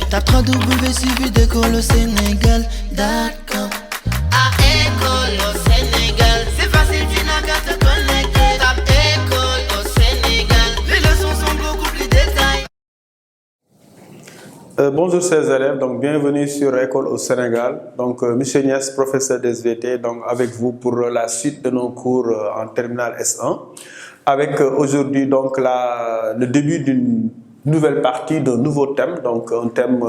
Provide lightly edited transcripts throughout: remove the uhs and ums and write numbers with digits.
Tape www.d'école au Sénégal.com. À école au Sénégal, c'est facile, tu n'as qu'à te connecter. Tape école au Sénégal, les leçons sont beaucoup plus détaillées. Bonjour chers élèves, donc bienvenue sur École au Sénégal. Donc Monsieur Niass, professeur d'SVT, donc avec vous pour la suite de nos cours en terminale S1. Avec aujourd'hui donc le début d'une nouvelle partie d'un nouveau thème, donc un thème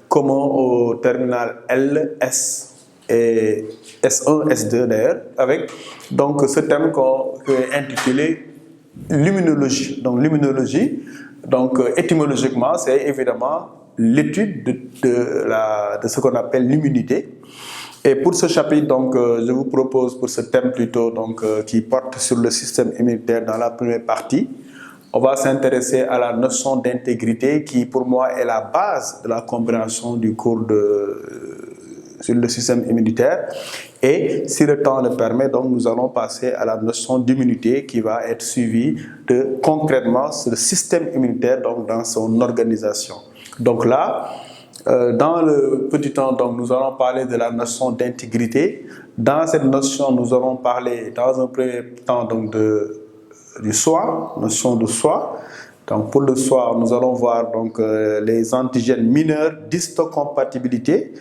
commun au terminal L, S et S1, S2 d'ailleurs, avec donc ce thème qu'on peut intituler l'immunologie. Donc l'immunologie, donc étymologiquement, c'est évidemment l'étude de ce qu'on appelle l'immunité. Et pour ce chapitre, donc, je vous propose pour ce thème plutôt donc, qui porte sur le système immunitaire dans la première partie, on va s'intéresser à la notion d'intégrité qui pour moi est la base de la compréhension du cours sur le système immunitaire. Et si le temps le permet, donc, nous allons passer à la notion d'immunité qui va être suivie de concrètement sur le système immunitaire donc, dans son organisation. Donc là, dans le petit temps, donc, nous allons parler de la notion d'intégrité. Dans cette notion, nous allons parler dans un premier temps donc, du soi, notion de soi. Donc, pour le soi, nous allons voir donc, les antigènes mineurs d'histocompatibilité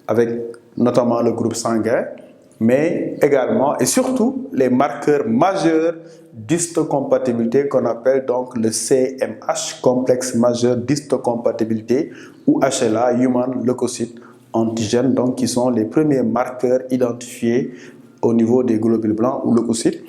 avec notamment le groupe sanguin, mais également et surtout les marqueurs majeurs d'histocompatibilité qu'on appelle donc le CMH, complexe majeur d'histocompatibilité, ou HLA, Human Leukocyte Antigen, donc qui sont les premiers marqueurs identifiés au niveau des globules blancs ou leucocytes.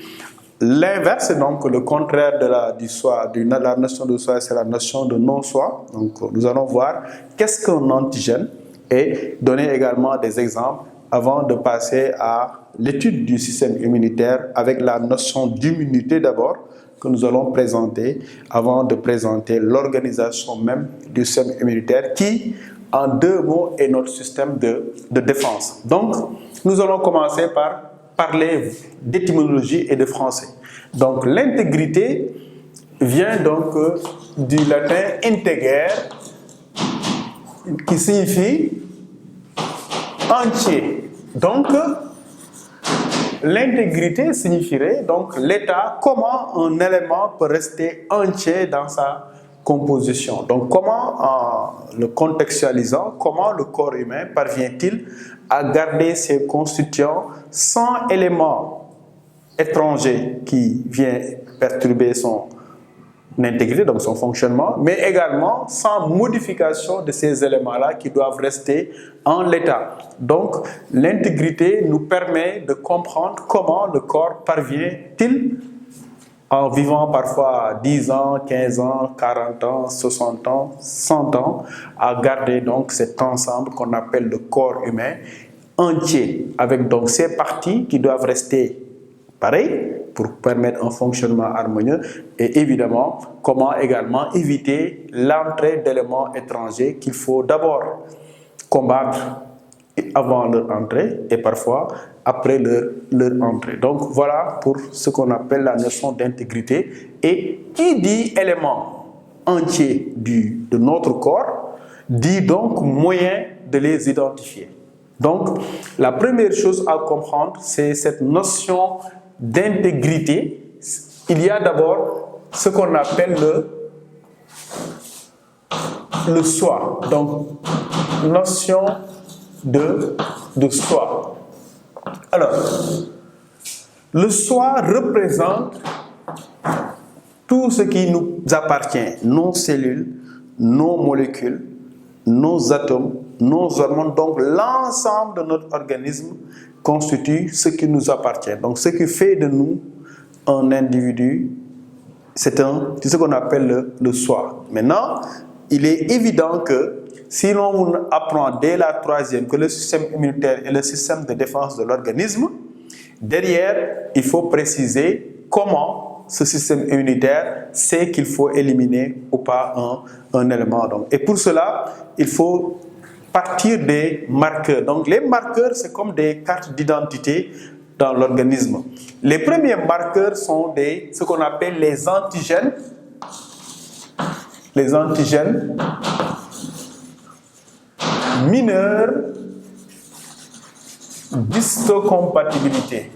L'inverse, donc le contraire de la notion de soi, c'est la notion de non-soi. Donc nous allons voir qu'est-ce qu'un antigène et donner également des exemples avant de passer à l'étude du système immunitaire avec la notion d'immunité d'abord que nous allons présenter avant de présenter l'organisation même du système immunitaire qui, en deux mots, est notre système de défense. Donc, nous allons commencer par parler d'étymologie et de français. Donc, l'intégrité vient donc du latin integer qui signifie entier. Donc, l'intégrité signifierait donc l'état, comment un élément peut rester entier dans sa composition. Donc, comment, en le contextualisant, comment le corps humain parvient-il à garder ses constituants sans éléments étrangers qui viennent perturber son intégrité, donc son fonctionnement, mais également sans modification de ces éléments-là qui doivent rester en l'état. Donc, l'intégrité nous permet de comprendre comment le corps parvient-il, en vivant parfois 10 ans, 15 ans, 40 ans, 60 ans, 100 ans, à garder donc cet ensemble qu'on appelle le corps humain entier, avec donc ces parties qui doivent rester pareilles, pour permettre un fonctionnement harmonieux et évidemment comment également éviter l'entrée d'éléments étrangers qu'il faut d'abord combattre avant leur entrée et parfois après leur entrée. Donc voilà pour ce qu'on appelle la notion d'intégrité. Et qui dit élément entier de notre corps dit donc moyen de les identifier. Donc la première chose à comprendre, c'est cette notion d'intégrité. Il y a d'abord ce qu'on appelle le soi. Donc, notion de soi. Alors, le soi représente tout ce qui nous appartient, nos cellules, nos molécules, nos atomes, nos hormones, donc l'ensemble de notre organisme constitue ce qui nous appartient. Donc ce qui fait de nous un individu, c'est ce qu'on appelle le soi. Maintenant, il est évident que si l'on apprend dès la troisième que le système immunitaire est le système de défense de l'organisme, derrière, il faut préciser comment ce système immunitaire sait qu'il faut éliminer ou pas un élément. Donc, et pour cela, il faut partir des marqueurs. Donc les marqueurs, c'est comme des cartes d'identité dans l'organisme. Les premiers marqueurs sont ce qu'on appelle les antigènes. Les antigènes mineur d'histocompatibilité.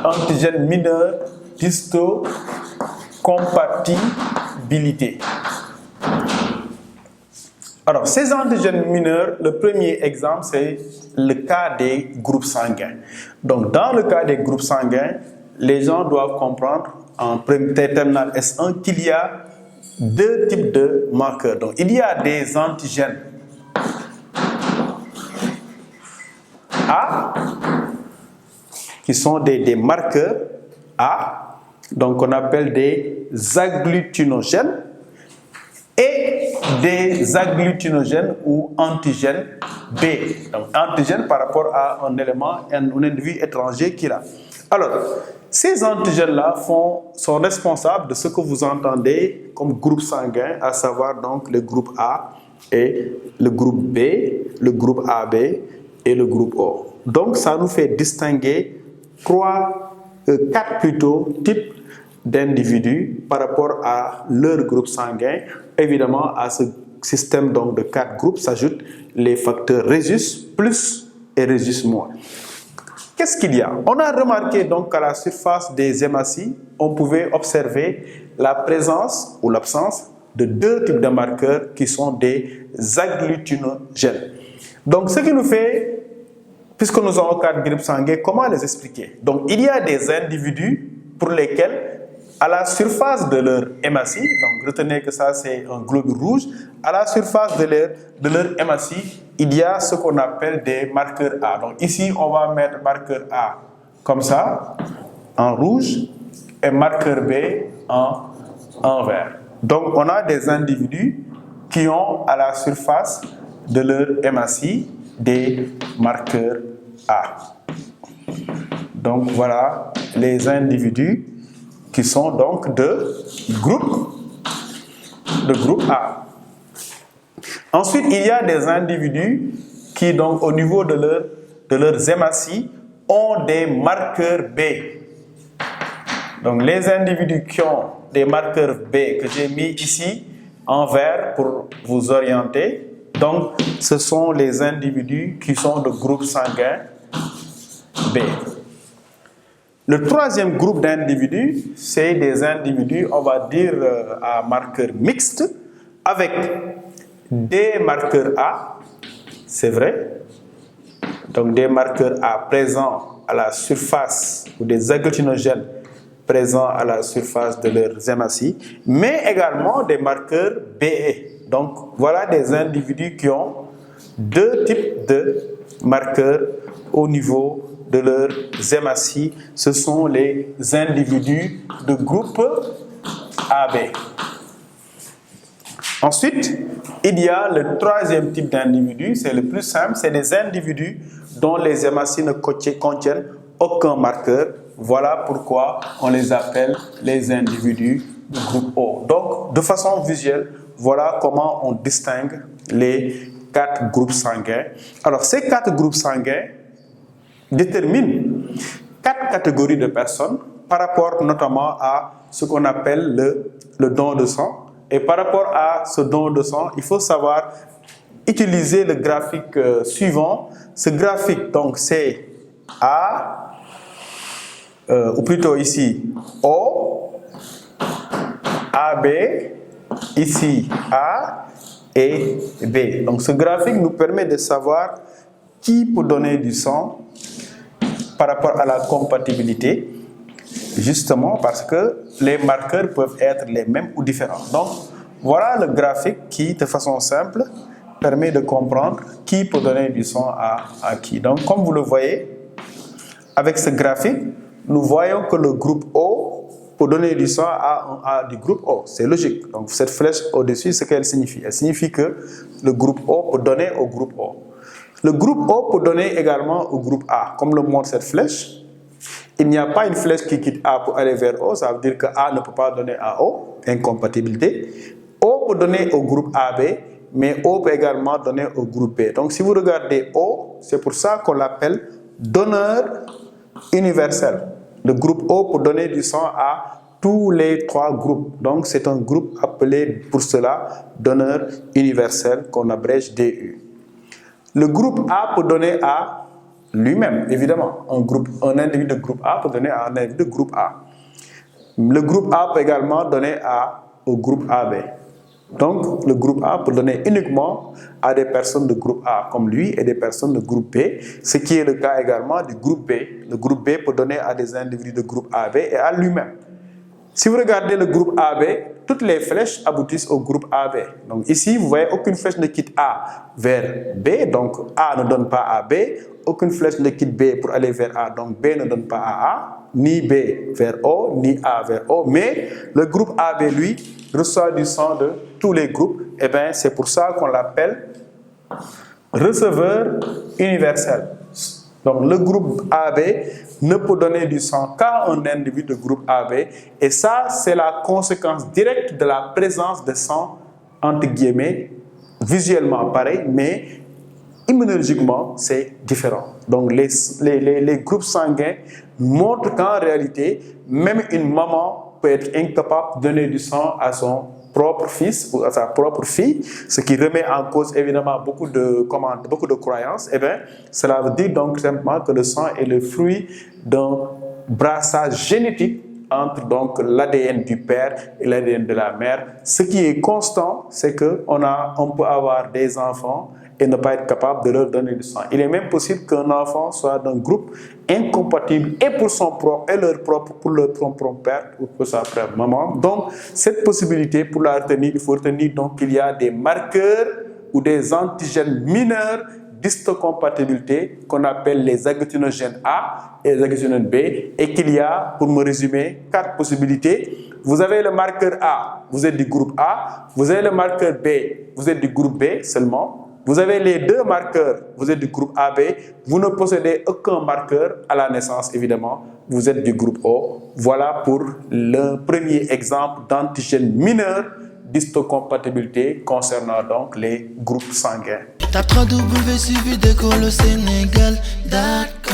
Antigène mineur d'histocompatibilité. Alors, ces antigènes mineurs, le premier exemple, c'est le cas des groupes sanguins. Donc, dans le cas des groupes sanguins, les gens doivent comprendre en terminale S1 qu'il y a deux types de marqueurs. Donc, il y a des antigènes A, qui sont des marqueurs A, donc on appelle des agglutinogènes, et des agglutinogènes ou antigènes B. Donc, antigène par rapport à un élément, un individu étranger qu'il a. Alors, ces antigènes-là sont responsables de ce que vous entendez comme groupe sanguin, à savoir donc le groupe A et le groupe B, le groupe AB et le groupe O. Donc, ça nous fait distinguer quatre plutôt types d'individus par rapport à leur groupe sanguin. Évidemment, à ce système donc de 4 groupes s'ajoutent les facteurs rhésus plus et rhésus moins. Qu'est-ce qu'il y a? On a remarqué donc qu'à la surface des hématies, on pouvait observer la présence ou l'absence de deux types de marqueurs qui sont des agglutinogènes. Donc, ce qui nous fait, puisque nous avons 4 groupes sanguins, comment les expliquer? Donc, il y a des individus pour lesquels, à la surface de leur hématie, donc retenez que ça c'est un globule rouge, à la surface de leur hématie, il y a ce qu'on appelle des marqueurs A. Donc ici, on va mettre marqueur A comme ça, en rouge, et marqueur B en vert. Donc on a des individus qui ont à la surface de leur hématie des marqueurs A. Donc voilà les individus qui sont donc de groupe A. Ensuite, il y a des individus qui, donc, au niveau de leurs hématies, ont des marqueurs B. Donc, les individus qui ont des marqueurs B, que j'ai mis ici en vert pour vous orienter, donc, ce sont les individus qui sont de groupe sanguin B. Le troisième groupe d'individus, c'est des individus, on va dire, à marqueurs mixtes, avec des marqueurs A, c'est vrai, donc des marqueurs A présents à la surface, ou des agglutinogènes présents à la surface de leurs hématies, mais également des marqueurs BE. Donc voilà des individus qui ont deux types de marqueurs au niveau de leurs hématies. Ce sont les individus de groupe AB. Ensuite, il y a le troisième type d'individus, c'est le plus simple, c'est des individus dont les hématies ne contiennent aucun marqueur. Voilà pourquoi on les appelle les individus du groupe O. Donc, de façon visuelle, voilà comment on distingue les 4 groupes sanguins. Alors, ces 4 groupes sanguins déterminent 4 catégories de personnes par rapport notamment à ce qu'on appelle le don de sang. Et par rapport à ce don de sang, il faut savoir utiliser le graphique suivant. Ce graphique, donc, c'est A, ou plutôt ici O, AB, ici A et B. Donc, ce graphique nous permet de savoir qui peut donner du sang par rapport à la compatibilité, justement parce que les marqueurs peuvent être les mêmes ou différents. Donc, voilà le graphique qui, de façon simple, permet de comprendre qui peut donner du sang à qui. Donc, comme vous le voyez, avec ce graphique, nous voyons que le groupe O peut donner du sang à du groupe O. C'est logique. Donc, cette flèche au-dessus, ce qu'elle signifie. Elle signifie que le groupe O peut donner au groupe O. Le groupe O peut donner également au groupe A. Comme le montre cette flèche, il n'y a pas une flèche qui quitte A pour aller vers O. Ça veut dire que A ne peut pas donner à O, incompatibilité. O peut donner au groupe AB, mais O peut également donner au groupe B. Donc si vous regardez O, c'est pour ça qu'on l'appelle donneur universel. Le groupe O peut donner du sang à tous les 3 groupes. Donc, c'est un groupe appelé pour cela donneur universel qu'on abrège DU. Le groupe A peut donner à lui-même, évidemment. Un individu de groupe A peut donner à un individu de groupe A. Le groupe A peut également donner au groupe AB. Donc, le groupe A peut donner uniquement à des personnes de groupe A comme lui et des personnes de groupe B, ce qui est le cas également du groupe B. Le groupe B peut donner à des individus de groupe AB et à lui-même. Si vous regardez le groupe AB, toutes les flèches aboutissent au groupe AB. Donc ici, vous voyez, aucune flèche ne quitte A vers B, donc A ne donne pas à B. Aucune flèche ne quitte B pour aller vers A, donc B ne donne pas à A, ni B vers O, ni A vers O. Mais le groupe AB, lui, reçoit du sang de tous les groupes. Et bien, c'est pour ça qu'on l'appelle receveur universel. Donc, le groupe AB ne peut donner du sang qu'à un individu de groupe AB. Et ça, c'est la conséquence directe de la présence de sang, entre guillemets, visuellement pareil, mais immunologiquement, c'est différent. Donc, les groupes sanguins montrent qu'en réalité, même une maman peut être incapable de donner du sang à son propre fils ou à sa propre fille, ce qui remet en cause évidemment beaucoup de croyances. Eh bien, cela veut dire donc simplement que le sang est le fruit d'un brassage génétique entre donc l'ADN du père et l'ADN de la mère. Ce qui est constant, c'est qu'on peut avoir des enfants et ne pas être capable de leur donner du sang. Il est même possible qu'un enfant soit d'un groupe incompatible et pour son propre et pour leur propre père ou pour sa propre maman. Donc, cette possibilité, pour la retenir, il faut retenir donc qu'il y a des marqueurs ou des antigènes mineurs d'histocompatibilité qu'on appelle les agglutinogènes A et les agglutinogènes B, et qu'il y a, pour me résumer, 4 possibilités. Vous avez le marqueur A, vous êtes du groupe A. Vous avez le marqueur B, vous êtes du groupe B seulement. Vous avez les 2 marqueurs, vous êtes du groupe AB. Vous ne possédez aucun marqueur à la naissance, évidemment. Vous êtes du groupe O. Voilà pour le premier exemple d'antigène mineur d'histocompatibilité concernant donc les groupes sanguins. Tape www.suividecolosénégal.com